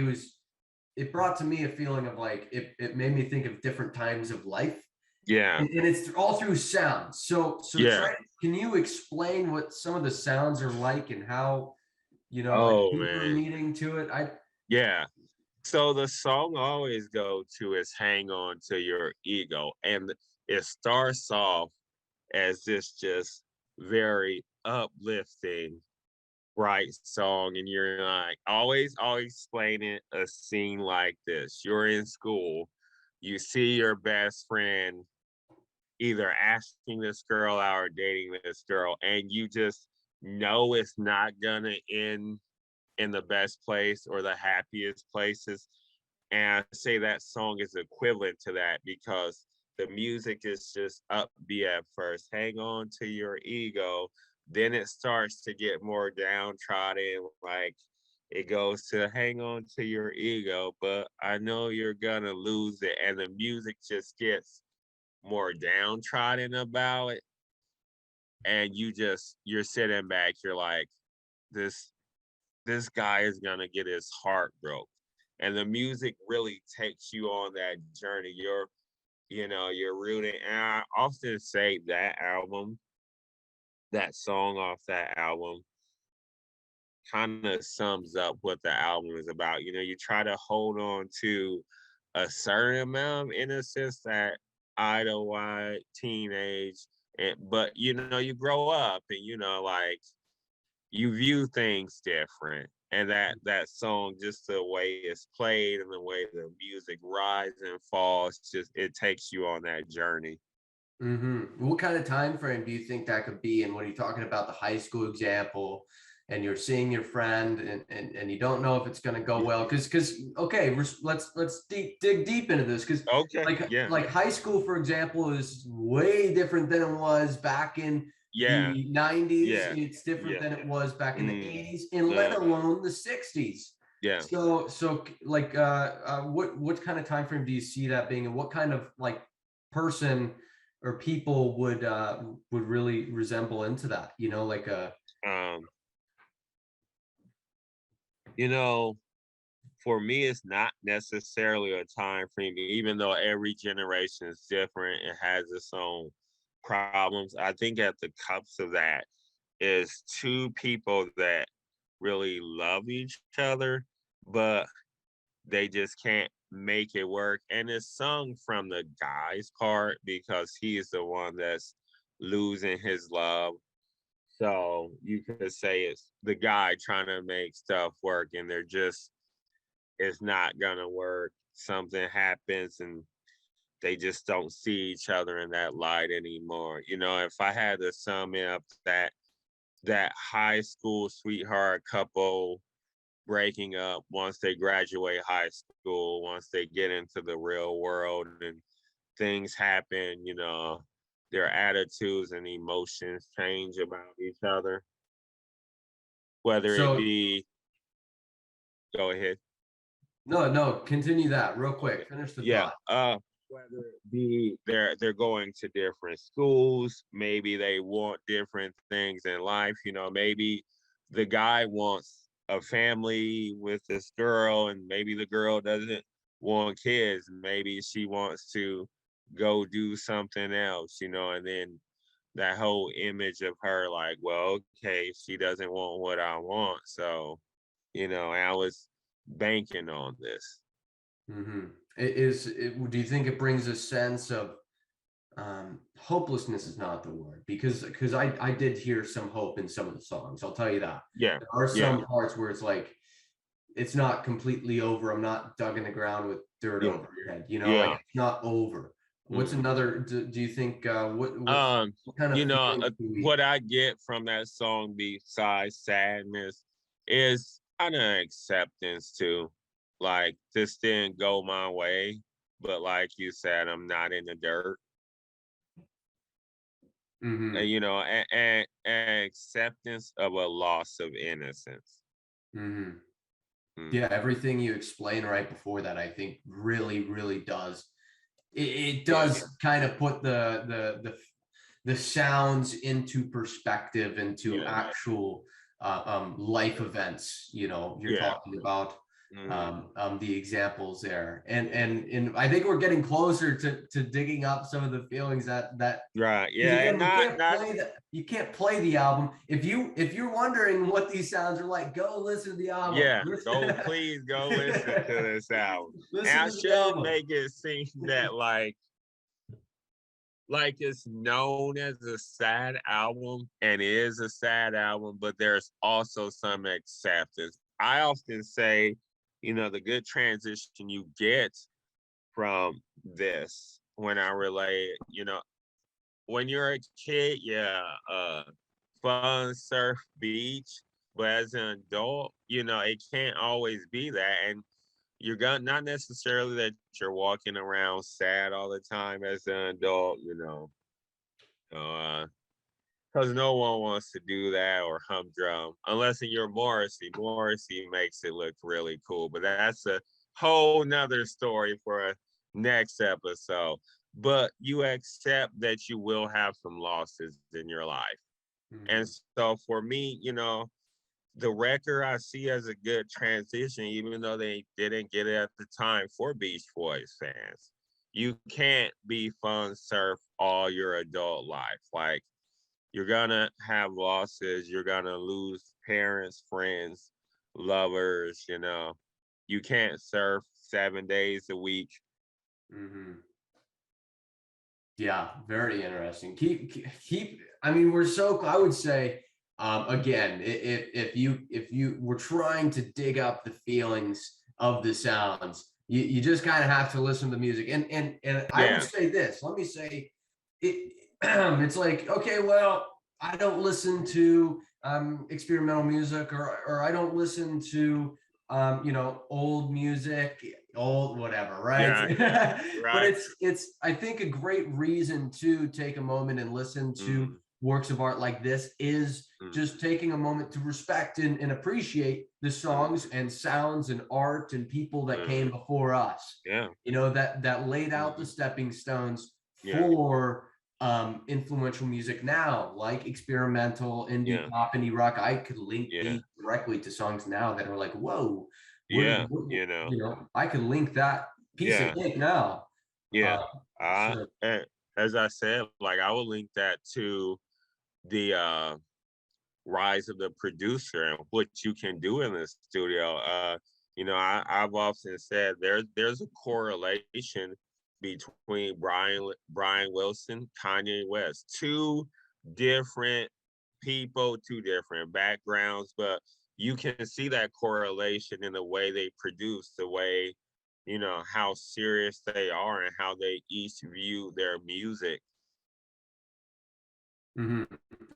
it brought to me a feeling of like, it made me think of different times of life. Yeah. And it's all through sound. So Yeah. can you explain what some of the sounds are like and how, a Oh deeper man. meaning to it? Yeah. So the song I always go to is Hang On to Your Ego. And it starts off as this just very uplifting, bright song. And you're like, always explaining a scene like this. You're in school, you see your best friend either asking this girl out or dating this girl, and you just know it's not gonna end in the best place or the happiest places. And I say that song is equivalent to that because the music is just upbeat at first. Hang on to your ego. Then it starts to get more downtrodden, like it goes to hang on to your ego, but I know you're gonna lose it. And the music just gets more downtrodden about it. And you're sitting back, you're like, this this guy is gonna get his heart broke. And the music really takes you on that journey. You're rooting. And I often say that song off that album kind of sums up what the album is about. You try to hold on to a certain amount of innocence that idle teenage, but you grow up and like you view things different. And that song, just the way it's played and the way the music rises and falls, just it takes you on that journey. What kind of time frame do you think that could be? And when you're talking about the high school example, and you're seeing your friend, and you don't know if it's going to go well, because okay, let's dig deep into this, because Okay. like Yeah. like high school, for example, is way different than it was back in Yeah. the 90s. Yeah. It's different Yeah. than it was back in the Mm. 80s, and let alone the 60s. Yeah. So like what kind of time frame do you see that being, and what kind of like person or people would really resemble into that, like Um, for me, it's not necessarily a time frame, even though every generation is different. It has its own problems. I think at the cups of that is two people that really love each other, but they just can't make it work. And it's sung from the guy's part because he's the one that's losing his love. So you could say it's the guy trying to make stuff work and it's not gonna work. Something happens and they just don't see each other in that light anymore. If I had to sum up that high school sweetheart couple breaking up once they graduate high school, once they get into the real world and things happen, their attitudes and emotions change about each other. Whether it so be, go ahead. no, continue that real Okay. quick, finish the Yeah. thought. Whether it be they're going to different schools, maybe they want different things in life. Maybe the guy wants a family with this girl, and maybe the girl doesn't want kids. Maybe she wants to go do something else, and then that whole image of her like, well, okay, she doesn't want what I want. So, I was banking on this. Do you think it brings a sense of hopelessness is not the word, because I did hear some hope in some of the songs, I'll tell you that. Yeah. There are Yeah. some parts where it's like it's not completely over. I'm not dug in the ground with dirt Yeah. over your head, like Yeah. it's not over. What's another, do you think what kind of feeling do we, what I get from that song besides sadness is kind of acceptance too. Like this didn't go my way, but like you said, I'm not in the dirt. Mhm, And acceptance of a loss of innocence. mhm. Mm. Yeah, everything you explained right before that, I think really does, it Yeah. does kind of put the sounds into perspective, into Yeah. actual life events, you know, you're Yeah. talking about Mhm. the examples there. And I think we're getting closer to digging up some of the feelings that Right. because Yeah. again, And not you can't play the album. If you're wondering what these sounds are like, go listen to the album. yeah. Please go listen to this album. And Listen I to the should album. make it seem that like it's known as a sad album and it is a sad album, but there's also some acceptance. I often say, the good transition you get from this when I relate, when you're a kid, yeah, fun, surf, beach, but as an adult, it can't always be that. And you're gonna not necessarily that you're walking around sad all the time as an adult, because no one wants to do that or humdrum unless you're Morrissey. Morrissey makes it look really cool, but that's a whole nother story for a next episode. But you accept that you will have some losses in your life. And Mhm. so for me, the record I see as a good transition, even though they didn't get it at the time for Beach Boys fans. You can't be fun surf all your adult life. Like you're gonna have losses, you're gonna lose parents, friends, lovers, You can't surf 7 days a week. Mhm. Yeah, very interesting. Keep. I mean, we're so. I would say, again, if you were trying to dig up the feelings of the sounds, you just kind of have to listen to the music. And I would Yeah. say this. Let me say, it. It's like, okay, well, I don't listen to experimental music, or I don't listen to old music, old whatever, right? Yeah, yeah. But Right. it's I think a great reason to take a moment and listen to Mm, works of art like this is mm, just taking a moment to respect and appreciate the songs mm, and sounds and art and people that came mm. before us, Yeah. that laid out the Mm, stepping stones yeah. for influential music now, like experimental indie Yeah. pop, indie rock. I could link Yeah. these directly to songs now that are like, whoa, Yeah. I could link that piece of Yeah. cake now. Yeah. Uh, I so as I said, like I would link that to the rise of the producer and what you can do in the studio. I've often said there's a correlation between Brian Wilson, Kanye West, two different people, two different backgrounds, but you can see that correlation in the way they produce, the way how serious they are and how they each view their music. mhm.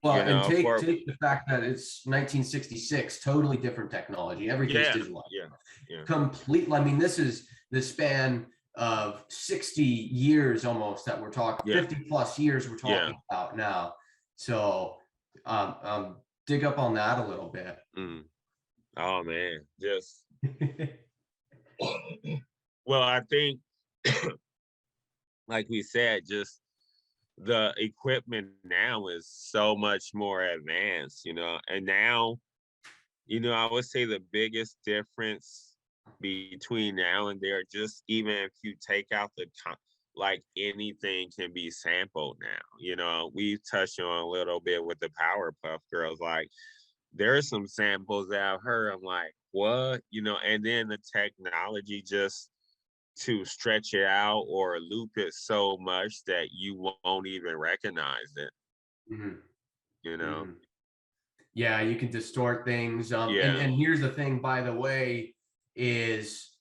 Well, and For take the fact that it's 1966, totally different technology. Everything's yeah, digital. yeah, yeah, Complete. I mean, this is the span of 60 years almost that we're talking, yeah, 50 plus years we're yeah. talking about now. So dig up on that a little bit. Mm. Oh man, just well, I think like we said, just the equipment now is so much more advanced, and now, I would say the biggest difference between now and there, just even if you take out like anything can be sampled now. We've touched on a little bit with the Powerpuff Girls, like there are some samples that I've heard. I'm like, what? And then the technology just to stretch it out or loop it so much that you won't even recognize it, Mhm, you know? mhm. Yeah, you can distort things. Yeah. And here's the thing, by the way, is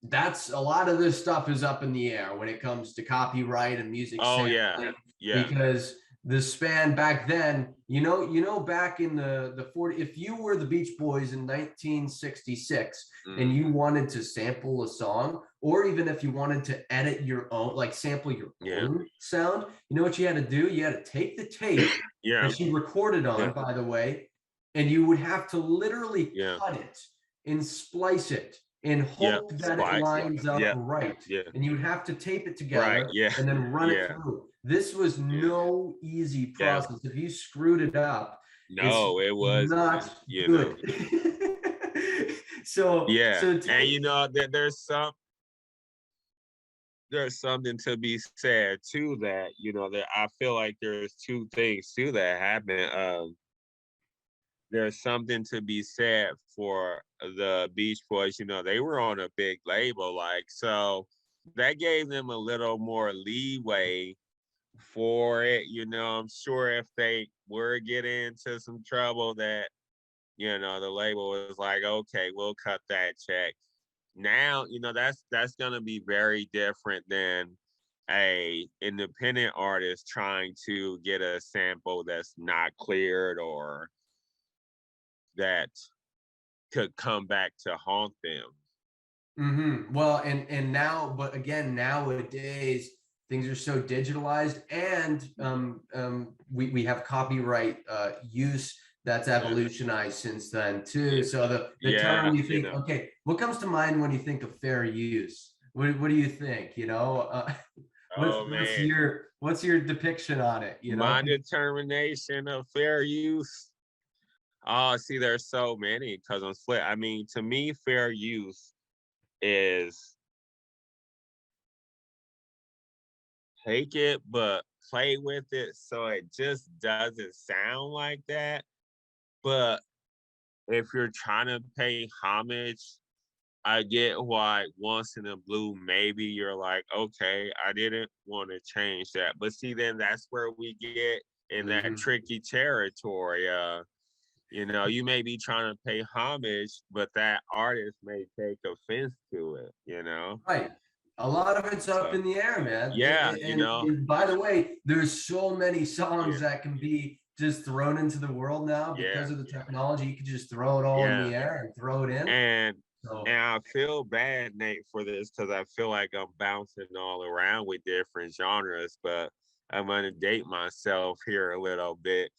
that's a lot of this stuff is up in the air when it comes to copyright and music Oh yeah. sampling, Yeah. because the span back then, back in the 40, if you were the Beach Boys in 1966 and Mm, you wanted to sample a song, or even if you wanted to edit your own, like sample your yeah. own sound, you know what you had to do? You had to take the tape Yeah. that she recorded Yeah. on, by the way, and you would have to literally Yeah. cut it and splice it and Yeah. hope that it Spice. lines up Yeah. right. Yeah. And you would have to tape it Right. together Yeah. and then run it Yeah. through. This was Yeah. no easy Yeah. process. If you screwed it up, It's No, it not wasn't, you know. good. So Yeah. so And take you know, there's something to be said to that, you know, that I feel like there's two things too that happen. There's something to be said for the Beach Boys. You know, they were on a big label, like, so that gave them a little more leeway for it. You know, I'm sure if they were getting into some trouble, that, you know, the label was like, okay, we'll cut that check. Now, you know, that's gonna be very different than a independent artist trying to get a sample that's not cleared, or that could come back to haunt them. Well, and now, but again, nowadays things are so digitalized, and we have copyright use that's Yeah, evolutionized since then too. yeah, So the yeah, term you you think, know. okay, what comes to mind when you think of fair use? What do you think? You know, Oh man, what's your depiction on it? You know? my determination of fair use. Oh, see, there's so many because I'm split. I mean, to me, fair use is take it, but play with it so it just doesn't sound like that. But if you're trying to pay homage, I get why once in a blue, maybe you're like, okay, I didn't want to change that. But see, then that's where we get in that Mhm. tricky territory. You know, you may be trying to pay homage, but that artist may take offense to it, you know? Right. A lot of it's up So, in the air, man. yeah, you know, And by the way, there's so many songs yeah, that can be just thrown into the world now yeah, because of the technology. You can just throw it all in yeah. the air and throw it in. And So, and I feel bad, Nate, for this because I feel like I'm bouncing all around with different genres, but I'm gonna date myself here a little bit.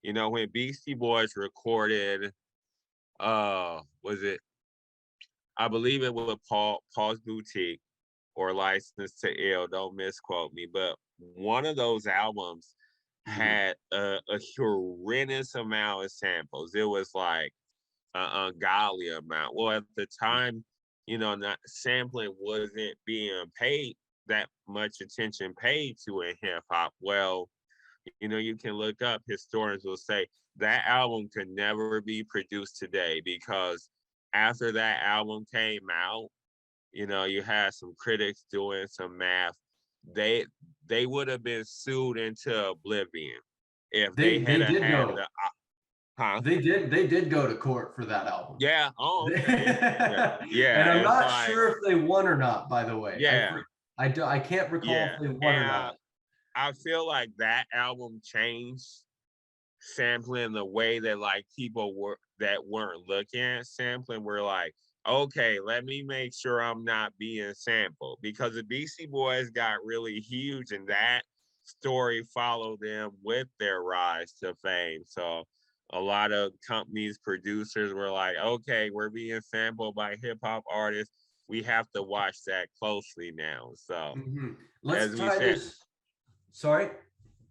You know, when Beastie Boys recorded, was it? I believe it was Paul's Boutique or License to Ill. Don't misquote me, but one of those albums mhm. had a horrendous amount of samples. It was like an ungodly amount. Well, at the time, you know, not sampling wasn't being paid that much attention paid to in hip hop. Well, you know, you can look up, historians will say that album could never be produced today because after that album came out, you know, you had some critics doing some math. They they would have been sued into oblivion if they They had did had go. the huh? They did go to court for that album. Yeah. Oh, okay. Yeah. And Yeah. I'm It's not like, sure if they won or not, by the way. yeah, I can't recall yeah. if they won or And not. I feel like that album changed sampling the way that like people were that weren't looking at sampling were like, okay, let me make sure I'm not being sampled because the BC Boys got really huge and that story followed them with their rise to fame. So a lot of companies, producers were like, okay, we're being sampled by hip hop artists. We have to watch that closely now. So Mhm. Let's as we tie said, this. Sorry.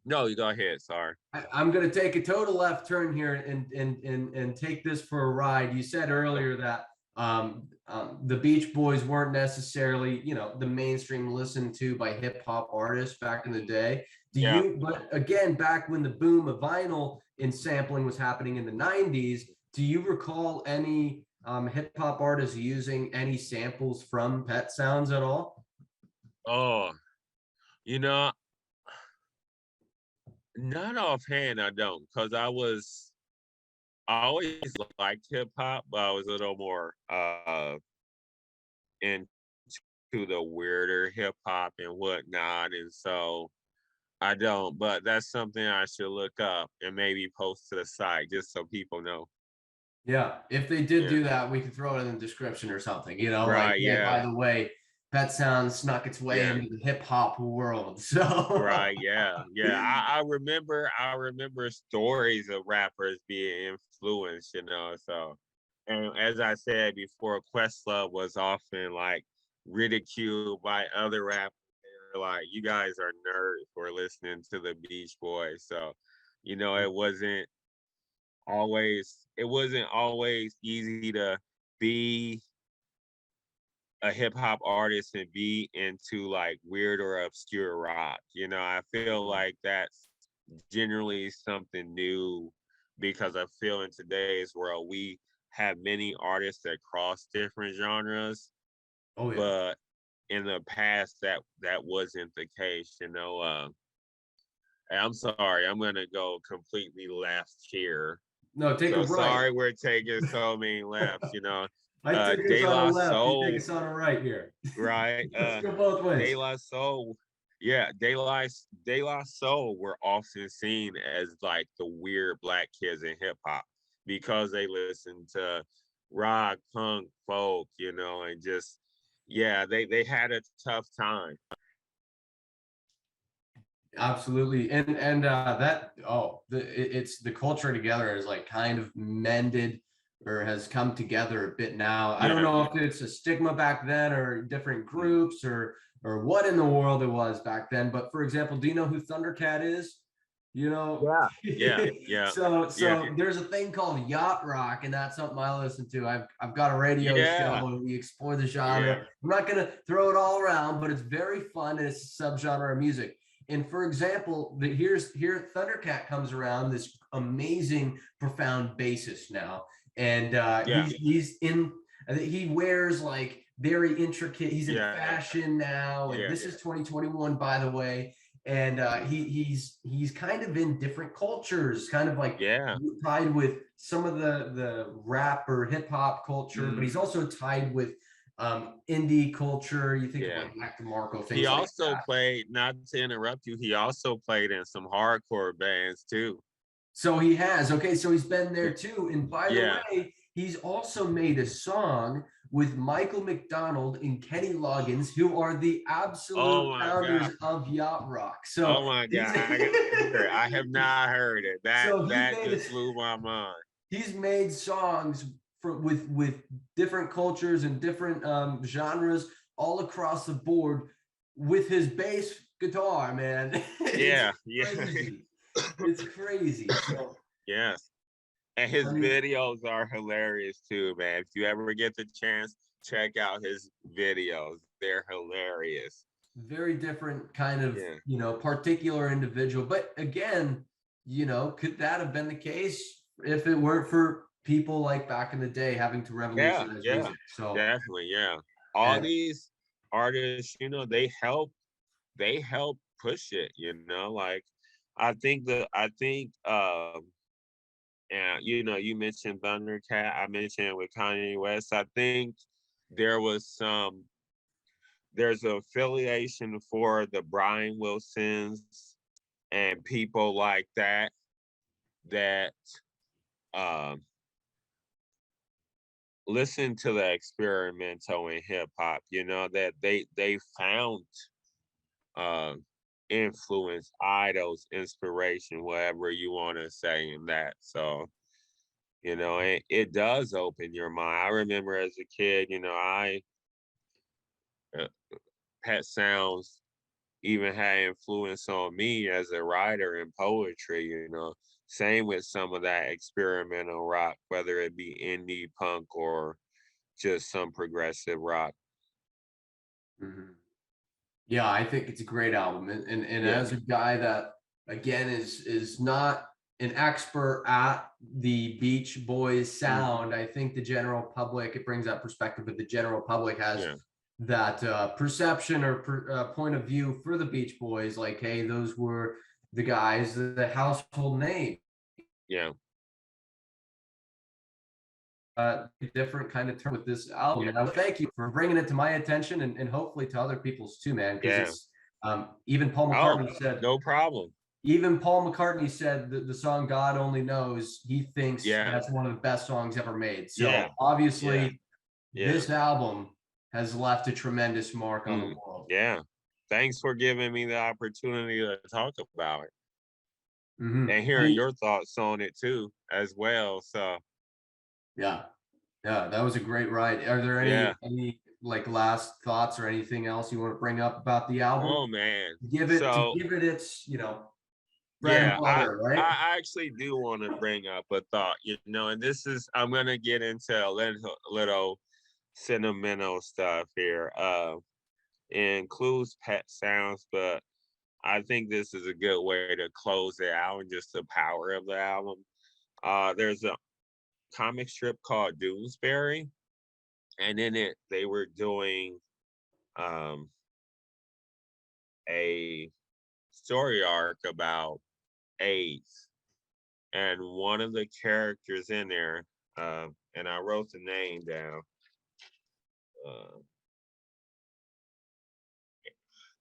no, you go ahead. Sorry. I'm going to take a total left turn here and take this for a ride. You said earlier that the Beach Boys weren't necessarily, you know, the mainstream listened to by hip hop artists back in the day. Yeah. But again, back when the boom of vinyl and sampling was happening in the 90s, do you recall any hip hop artists using any samples from Pet Sounds at all? Oh, you know, not offhand, I don't, because I always liked hip hop, but I was a little more into the weirder hip hop and whatnot, and so I don't. But that's something I should look up and maybe post to the site just so people know. Yeah, if they did Yeah. do that, we could throw it in the description or something, you know, like, Right. hey, Yeah. by the way, Pet Sounds snuck its way Yeah. into the hip hop world. So, Right. Yeah. Yeah. I remember. I remember stories of rappers being influenced. You know. So, and as I said before, Questlove was often like ridiculed by other rappers. They were like, "You guys are nerds for listening to the Beach Boys." So, you know, it wasn't. it wasn't always easy to be a hip hop artist and be into like weird or obscure rock. You know, I feel like that's generally something new because I feel in today's world we have many artists that cross different genres, Oh yeah. but in the past that wasn't the case. You know, I'm sorry, I'm gonna go completely left here. No, take a So right. sorry we're taking so many lefts. You know, I took us De on a La left. You take Soul, us on a right here. right? Let's go both De ways. La Soul, yeah, De La Soul were often seen as like the weird black kids in hip hop because they listened to rock, punk, folk, you know, and just yeah, they had a tough time. Absolutely. And that it's the culture together is like kind of mended or has come together a bit now. I don't Yeah, know if it's a stigma back then or different groups or what in the world it was back then. But for example, do you know who Thundercat is? You know, yeah, yeah, yeah, so there's a thing called yacht rock, and that's something I listen to. I've got a radio show yeah, and we explore the yeah, genre. I'm not gonna throw it all around, but it's very fun and it's a subgenre of music. And for example, here Thundercat comes around, this amazing, profound bassist now, and yeah, he wears like very intricate. He's in yeah, fashion now, and yeah, this is 2021, by the way. And he's kind of in different cultures, kind of like yeah, tied with some of the rap or hip hop culture, but he's also tied with indie culture. You think of yeah. like Mac DeMarco, He things like also that. played, not to interrupt you, he also played in some hardcore bands too. So he has. Okay, so he's been there Yeah, too. And by the yeah. way, he's also made a song with Michael McDonald and Kenny Loggins, who are the absolute Oh my founders God. of yacht rock. Oh So my he's God. I gotta hear it. I have not heard it. That so that just blew my mind. he's made songs with different cultures and different genres all across the board with his bass guitar, man. It's Yeah, yeah, crazy. It's crazy. So yes. And his I mean, videos are hilarious too, man. If you ever get the chance, check out his videos. They're hilarious. very different kind of, Yeah. particular individual. But again, could that have been the case if it weren't for people like back in the day having to Yeah, revolutionize yeah. music? So, Definitely, yeah. All and these artists, they help push it, you know, like I think and you know, you mentioned Thundercat, I mentioned with Kanye West. I think there was there's an affiliation for the Brian Wilsons and people like that um listen to the experimental in hip hop, you know, that they found uh, influence, idols, inspiration, whatever you want to say in that. So, you know, it does open your mind. I remember as a kid, you know, uh, Pet Sounds even had influence on me as a writer in poetry, you know. Same with some of that experimental rock, whether it be indie punk or just some progressive rock. mhm. Yeah, I think it's a great album. And Yeah, as a guy that again is not an expert at the Beach Boys mm, sound, I think the general public, it brings that perspective, but the general public has yeah, that perception or point of view for the Beach Boys, like, hey, those were the guys, the household name. yeah, Different kind of term with this album. And I would thank you for bringing it to my attention and hopefully to other people's too, man, because yeah. it's even Paul Oh, McCartney said, no problem. the song God Only Knows, he thinks Yeah, that's one of the best songs ever made. yeah, So yeah, obviously, yeah. this album has left a tremendous mark on the Mm, world. yeah. Thanks for giving me the opportunity to talk about it and hearing Any, your thoughts on it too, as well. So, yeah, yeah, that was a great ride. Are there yeah. any like last thoughts or anything else you want to bring up about the album? Oh man. Give it So, its, bread Yeah, and butter, right? I actually do want to bring up a thought, and this is, I'm gonna get into a little sentimental stuff here. It includes pet sounds, but I think this is a good way to close it out and just the power of the album. There's a comic strip called Doonesbury, and in it they were doing um a story arc about AIDS. And one of the characters in there, and I wrote the name down. I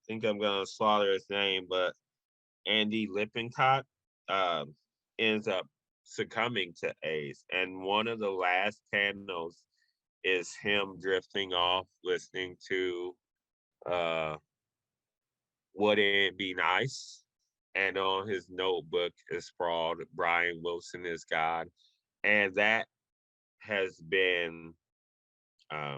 think I'm gonna slaughter his name, but Andy Lippincott um, ends up succumbing to AIDS. And one of the last panels is him drifting off, listening to uh, Wouldn't It Be Nice? And on his notebook is sprawled, Brian Wilson is God. And that has been uh,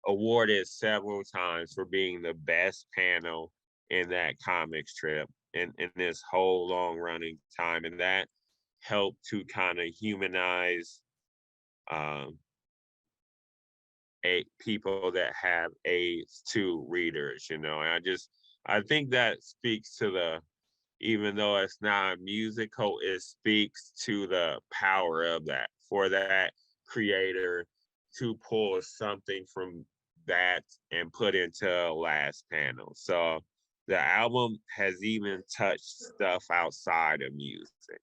awarded several times for being the best panel in that comic strip in this whole long running time. And that helped to kind of humanize um, people that have AIDS to readers, And I think that speaks to even though it's not musical, it speaks to the power of that, for that creator to pull something from that and put into a last panel. So the album has even touched stuff outside of music.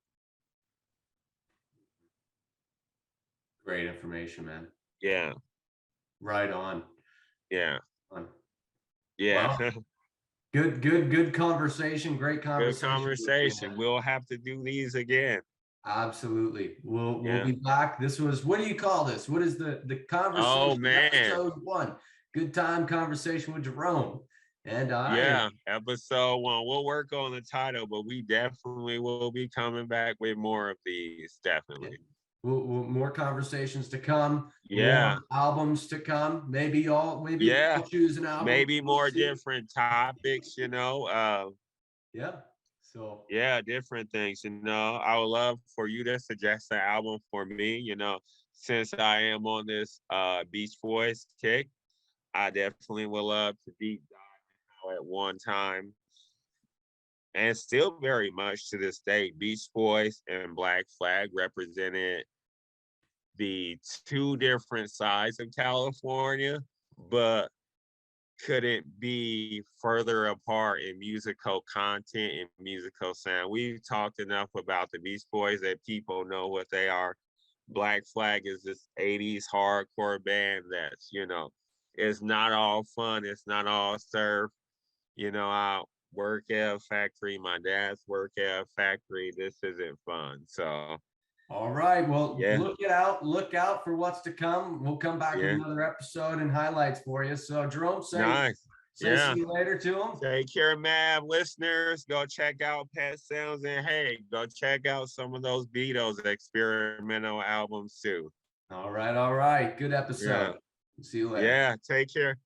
Great information, man. Yeah. Right on. Yeah. On. Yeah. Well, good conversation. Great Good conversation. conversation. We'll have to do these again. Absolutely. We'll Yeah. be back. This was, what do you call this? What is the conversation? Oh, man. Episode 1. Good time conversation with Jerome. And yeah, episode 1. We'll work on the title, but we definitely will be coming back with more of these. Definitely. We'll more conversations to come. Yeah. More albums to come. Maybe I'll choose an album. Maybe We'll more see. different topics, Yeah. So yeah, different things. I would love for you to suggest an album for me, since I am on this Beach Boys kick. I definitely would love to deep dive at one time. And still very much to this day, Beach Boys and Black Flag represented the two different sides of California, but couldn't be further apart in musical content and musical sound. We've talked enough about the Beach Boys that people know what they are. Black Flag is this 80s hardcore band that's, it's not all fun. It's not all surf. I work at a factory. My dad's work at a factory. This isn't fun. So all right. Well, yeah. Look out for what's to come. We'll come back with another episode and highlights for you. So Jerome, say see you later to them. Take care, Mav listeners. Go check out Pet Sounds, and hey, go check out some of those Beatles experimental albums too. All right. Good episode. Yeah. See you later. Yeah, take care.